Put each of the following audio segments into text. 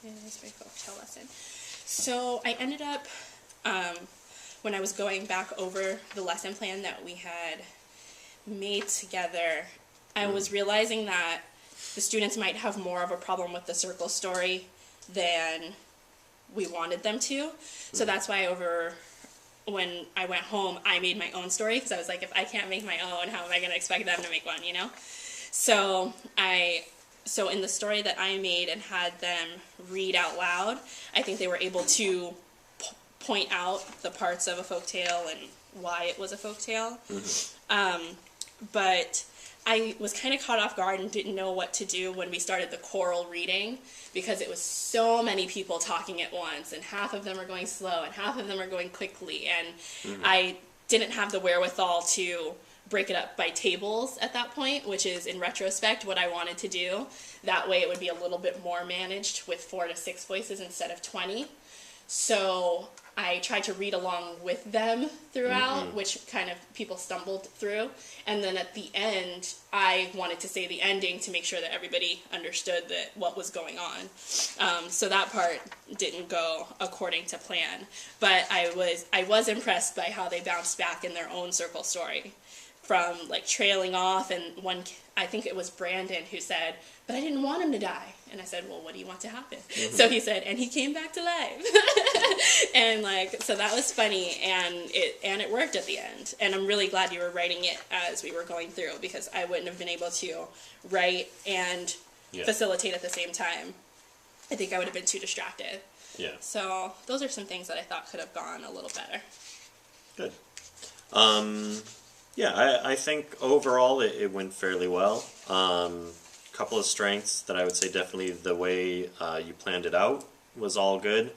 is my folktale lesson. So I ended up, when I was going back over the lesson plan that we had made together, I was realizing that the students might have more of a problem with the circle story than we wanted them to. So that's why when I went home, I made my own story, because I was like, if I can't make my own, how am I going to expect them to make one, you know? So in the story that I made and had them read out loud, I think they were able to point out the parts of a folktale and why it was a folktale. But I was kind of caught off guard and didn't know what to do when we started the choral reading, because it was so many people talking at once, and half of them are going slow and half of them are going quickly, and I didn't have the wherewithal to break it up by tables at that point, which is, in retrospect, what I wanted to do. That way it would be a little bit more managed with 4 to 6 voices instead of 20. So I tried to read along with them throughout, which kind of people stumbled through. And then at the end, I wanted to say the ending to make sure that everybody understood what was going on. So that part didn't go according to plan. But I was impressed by how they bounced back in their own circle story, from like trailing off, and I think it was Brandon who said, but I didn't want him to die. And I said, well, what do you want to happen? So he said, and he came back to life. And so that was funny, and it worked at the end. And I'm really glad you were writing it as we were going through, because I wouldn't have been able to write and facilitate at the same time. I think I would have been too distracted. Yeah. So those are some things that I thought could have gone a little better. Good. Yeah, I think overall it went fairly well. Couple of strengths that I would say definitely the way you planned it out was all good.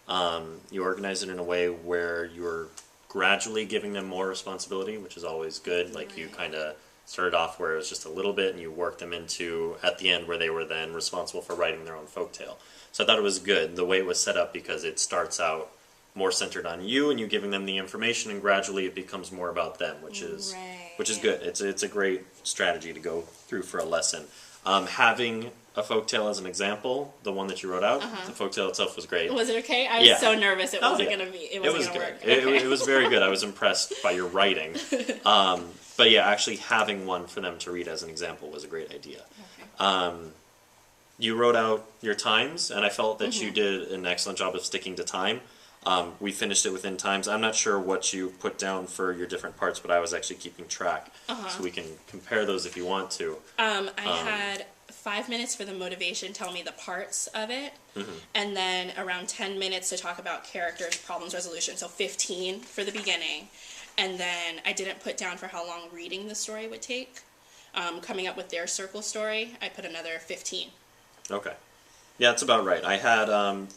You organized it in a way where you were gradually giving them more responsibility, which is always good. Like you kind of started off where it was just a little bit, and you worked them into at the end where they were then responsible for writing their own folktale. So I thought it was good the way it was set up, because it starts out more centered on you and you giving them the information, and gradually it becomes more about them, which is good. It's a great strategy to go through for a lesson. Having a folktale as an example, the one that you wrote out, the folktale itself was great. Was it okay? I was so nervous it wasn't going to be. It wasn't going to work. Okay. It was very good. I was impressed by your writing. But yeah, actually having one for them to read as an example was a great idea. Okay. You wrote out your times, and I felt that you did an excellent job of sticking to time. We finished it within times. I'm not sure what you put down for your different parts, but I was actually keeping track, so we can compare those if you want to. I had 5 minutes for the motivation, tell me the parts of it, and then around 10 minutes to talk about characters, problems, resolution, so 15 for the beginning. And then I didn't put down for how long reading the story would take. Coming up with their circle story, I put another 15. Okay. Yeah, that's about right. I had,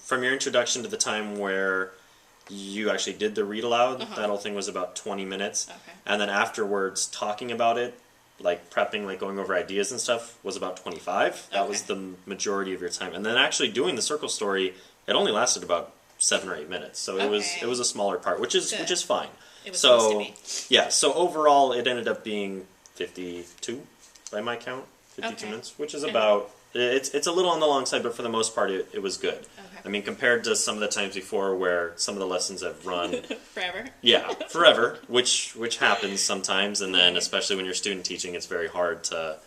from your introduction to the time where you actually did the read aloud, that whole thing was about 20 minutes. Okay. And then afterwards, talking about it, like prepping, like going over ideas and stuff, was about 25. That was the majority of your time. And then actually doing the circle story, it only lasted about 7 or 8 minutes. So it was a smaller part, which is fine. It was supposed to be. Yeah, so overall it ended up being 52 by my count, 52 minutes, which is about... It's a little on the long side, but for the most part, it was good. Okay. I mean, compared to some of the times before where some of the lessons have run... forever. Yeah, forever, which happens sometimes, and then especially when you're student teaching, it's very hard to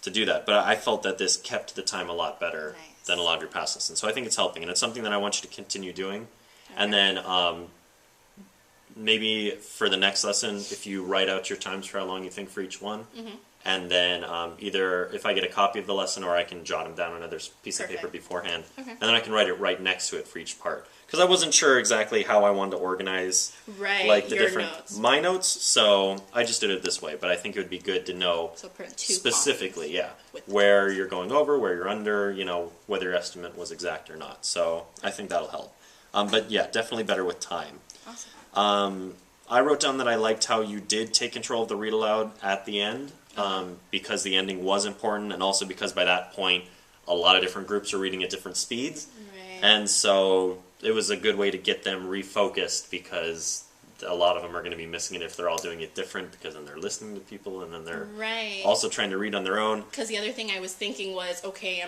do that. But I felt that this kept the time a lot better than a lot of your past lessons. So I think it's helping, and it's something that I want you to continue doing. Okay. And then maybe for the next lesson, if you write out your times for how long you think for each one, and then either if I get a copy of the lesson, or I can jot them down on another piece of paper beforehand, and then I can write it right next to it for each part. Because I wasn't sure exactly how I wanted to organize like the different notes. My notes, so I just did it this way. But I think it would be good to know specifically, where you're going over, where you're under, whether your estimate was exact or not. So I think that'll help. But yeah, definitely better with time. Awesome. I wrote down that I liked how you did take control of the read aloud at the end. Because the ending was important, and also because by that point a lot of different groups are reading at different speeds, and so it was a good way to get them refocused, because a lot of them are going to be missing it if they're all doing it different, because then they're listening to people, and then they're also trying to read on their own. Because the other thing I was thinking was, okay,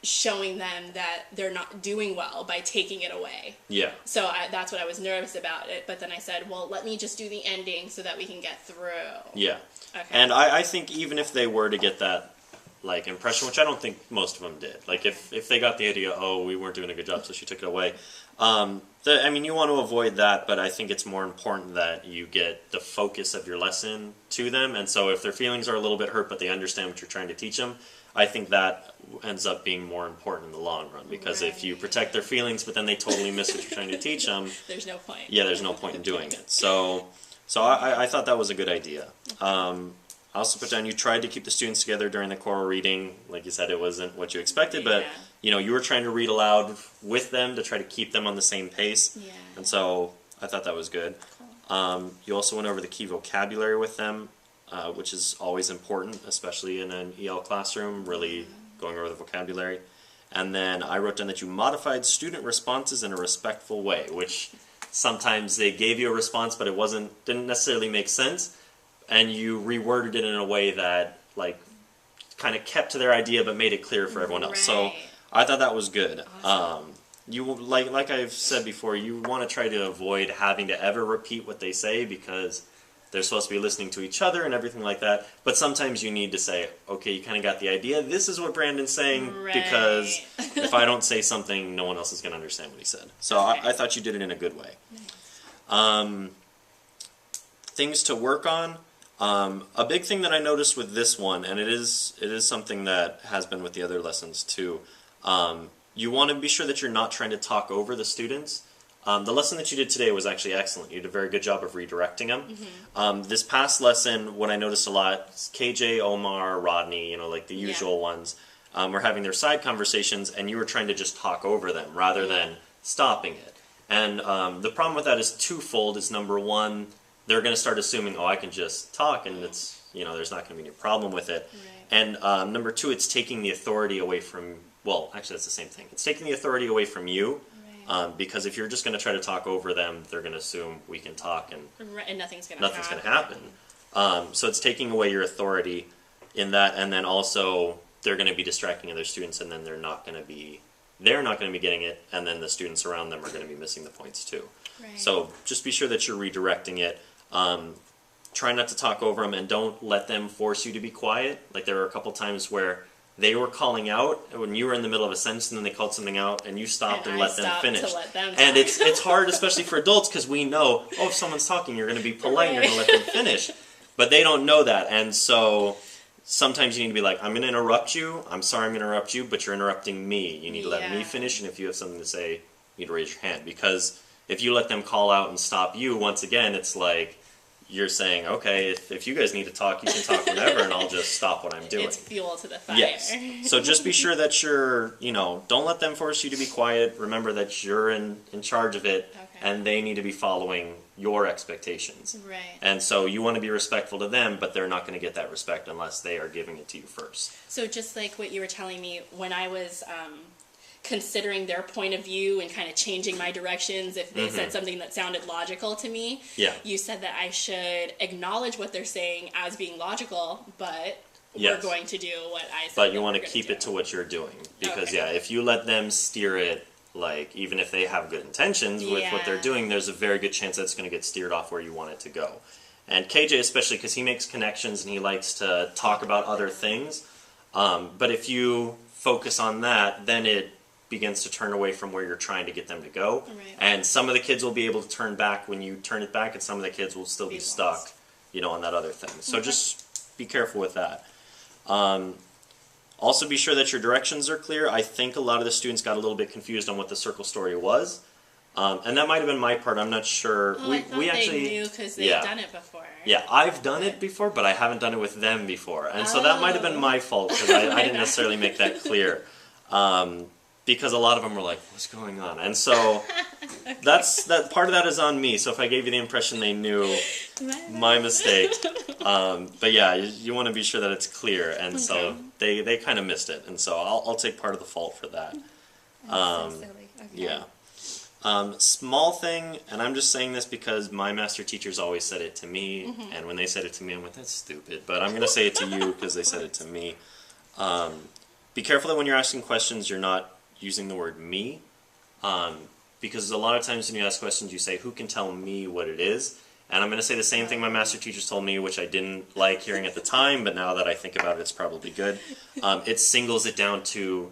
showing them that they're not doing well by taking it away. Yeah. So that's what I was nervous about it. But then I said, well, let me just do the ending so that we can get through. Yeah. Okay. And I think even if they were to get that, like, impression, which I don't think most of them did. Like, if they got the idea, oh, we weren't doing a good job, so she took it away. I mean, you want to avoid that, but I think it's more important that you get the focus of your lesson to them. And so if their feelings are a little bit hurt, but they understand what you're trying to teach them, I think that ends up being more important in the long run. Because if you protect their feelings, but then they totally miss what you're trying to teach them, there's no point. Yeah, there's no point in doing it. So I thought that was a good idea. I also put down, you tried to keep the students together during the choral reading. Like you said, it wasn't what you expected, but you were trying to read aloud with them to try to keep them on the same pace. Yeah. And so I thought that was good. Cool. You also went over the key vocabulary with them, which is always important, especially in an EL classroom, really going over the vocabulary. And then I wrote down that you modified student responses in a respectful way, which sometimes they gave you a response, but didn't necessarily make sense. And you reworded it in a way that, like, kind of kept to their idea but made it clear for everyone else. So I thought that was good. Awesome. You like I've said before, you want to try to avoid having to ever repeat what they say because they're supposed to be listening to each other and everything like that. But sometimes you need to say, okay, you kind of got the idea. This is what Brandon's saying because if I don't say something, no one else is going to understand what he said. So I thought you did it in a good way. Nice. Things to work on. A big thing that I noticed with this one, and it is something that has been with the other lessons too, you want to be sure that you're not trying to talk over the students. The lesson that you did today was actually excellent. You did a very good job of redirecting them. Mm-hmm. This past lesson, what I noticed a lot, KJ, Omar, Rodney, like the usual ones, were having their side conversations, and you were trying to just talk over them rather than stopping it. And the problem with that is twofold. Is number one, they're going to start assuming, oh, I can just talk, and it's there's not going to be any problem with it. Right. And number two, it's taking the authority away from. Well, actually, that's the same thing. It's taking the authority away from you, because if you're just going to try to talk over them, they're going to assume we can talk, and nothing's going to happen. So it's taking away your authority in that, and then also they're going to be distracting other students, and then they're not going to be getting it, and then the students around them are going to be missing the points too. Right. So just be sure that you're redirecting it. Try not to talk over them, and don't let them force you to be quiet. Like there were a couple times where they were calling out when you were in the middle of a sentence, and then they called something out, and you stopped and let them finish. And it's hard, especially for adults, because we know, if someone's talking, you're going to be polite, you're going to let them finish. But they don't know that, and so sometimes you need to be like, I'm going to interrupt you. I'm sorry I'm going to interrupt you, but you're interrupting me. You need to let me finish, and if you have something to say, you need to raise your hand. Because if you let them call out and stop you, once again, it's like you're saying, okay, if you guys need to talk, you can talk whenever, and I'll just stop what I'm doing. It's fuel to the fire. Yes. So just be sure that you're, don't let them force you to be quiet. Remember that you're in charge of it, and they need to be following your expectations. Right. And so you want to be respectful to them, but they're not going to get that respect unless they are giving it to you first. So just like what you were telling me, when I was considering their point of view and kind of changing my directions if they said something that sounded logical to me, you said that I should acknowledge what they're saying as being logical, but we're going to do what I said. But you want to keep it to what you're doing. Because, if you let them steer it, like, even if they have good intentions with what they're doing, there's a very good chance that it's going to get steered off where you want it to go. And KJ especially, because he makes connections and he likes to talk about other things. But if you focus on that, then it begins to turn away from where you're trying to get them to go. Right. And some of the kids will be able to turn back when you turn it back, and some of the kids will still be stuck, on that other thing. So just be careful with that. Also be sure that your directions are clear. I think a lot of the students got a little bit confused on what the circle story was. And that might have been my part. I'm not sure. I thought they knew because they've done it before. Yeah, I've done it before, but I haven't done it with them before. And so that might have been my fault, because I didn't necessarily make that clear. Because a lot of them were like, what's going on? And so that part of that is on me. So if I gave you the impression they knew, my mistake. But yeah, you want to be sure that it's clear. And so they kind of missed it. And so I'll take part of the fault for that. That's so silly. Okay. Yeah. Small thing, and I'm just saying this because my master teachers always said it to me. And when they said it to me, I'm like, that's stupid. But I'm going to say it to you because they said it to me. be careful that when you're asking questions, you're not using the word me. Because a lot of times when you ask questions, you say, who can tell me what it is? And I'm going to say the same thing my master teachers told me, which I didn't like hearing at the time, but now that I think about it, it's probably good. It singles it down to,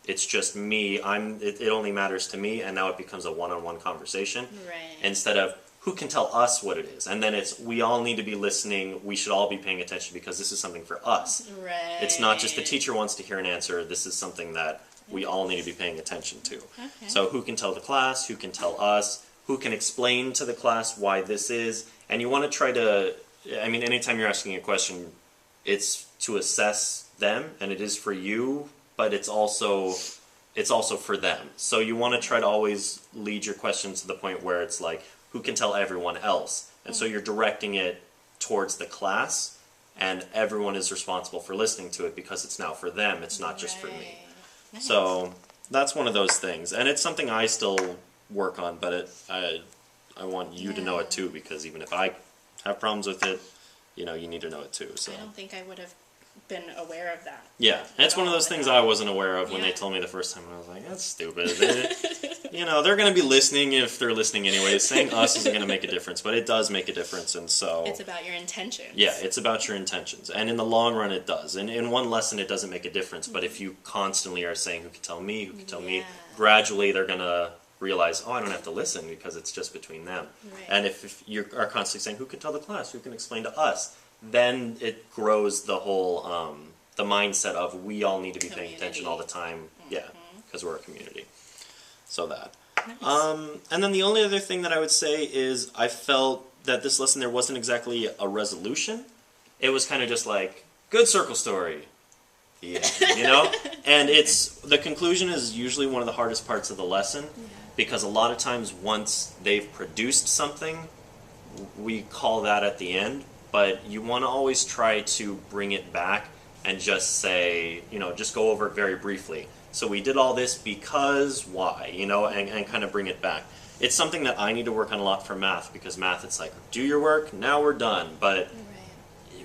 it's just me, it only matters to me, and now it becomes a one-on-one conversation. Right. Instead of, who can tell us what it is? And then it's, we all need to be listening, we should all be paying attention because this is something for us. Right. It's not just the teacher wants to hear an answer, this is something that we all need to be paying attention to. Okay. So who can tell the class, who can tell us, who can explain to the class why this is, and you want to try to, I mean, anytime you're asking a question, it's to assess them, and it is for you, but it's also for them. So you want to try to always lead your questions to the point where it's like, who can tell everyone else? And so you're directing it towards the class, and everyone is responsible for listening to it because it's now for them, it's not just for me. Nice. So that's one of those things, and it's something I still work on, but I want you to know it too, because even if I have problems with it, you need to know it too. So I don't think I would have been aware of that. Yeah, and it's one of those things I wasn't aware of when they told me the first time, and I was like, that's stupid. They're going to be listening if they're listening anyways. Saying us isn't going to make a difference, but it does make a difference, and so... It's about your intentions. Yeah, it's about your intentions, and in the long run it does. And in one lesson it doesn't make a difference, but if you constantly are saying, who can tell me, gradually they're going to realize, oh, I don't have to listen because it's just between them. Right. And if you are constantly saying, who can tell the class, who can explain to us, then it grows the whole, the mindset of we all need to be paying attention all the time, because we're a community. So that. Nice. And then the only other thing that I would say is I felt that this lesson, there wasn't exactly a resolution. It was kind of just like, good circle story. Yeah, And the conclusion is usually one of the hardest parts of the lesson, because a lot of times once they've produced something, we call that at the end, but you want to always try to bring it back and just say, just go over it very briefly. So we did all this because why, and kind of bring it back. It's something that I need to work on a lot for math, because math, it's like, do your work, now we're done. But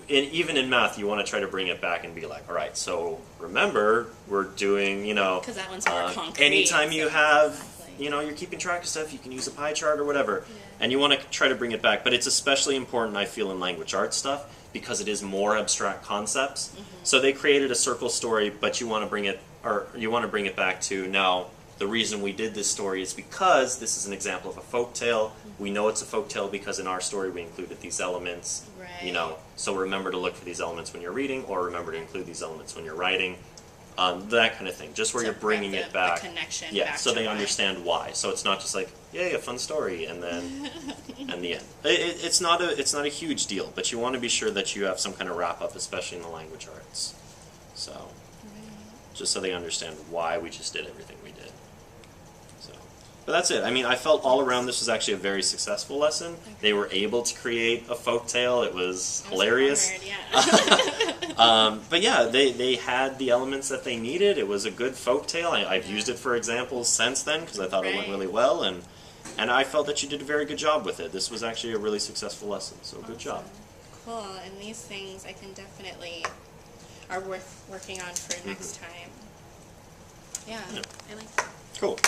even in math, you want to try to bring it back and be like, all right, so remember, we're doing, because that one's more concrete. Anytime you have, you're keeping track of stuff, you can use a pie chart or whatever, and you want to try to bring it back. But it's especially important, I feel, in language arts stuff, because it is more abstract concepts. So they created a circle story, but you want to bring it back to, now, the reason we did this story is because this is an example of a folktale. We know it's a folktale because in our story we included these elements. Right. So remember to look for these elements when you're reading, or remember to include these elements when you're writing. That kind of thing. Just where you're bringing it back. The connection back so to they why. Understand why. So it's not just like, yay, a fun story, and then and the end. It's not a huge deal, but you want to be sure that you have some kind of wrap up, especially in the language arts. So just so they understand why we just did everything we did. So, but that's it. I mean, I felt all around this was actually a very successful lesson. Okay. They were able to create a folktale. It was hilarious. Hard, but yeah, they had the elements that they needed. It was a good folktale. I've used it for examples since then because I thought it went really well, and I felt that you did a very good job with it. This was actually a really successful lesson. So good job. Cool. And these things I can definitely are worth working on for next time. Yeah, I like that. Cool.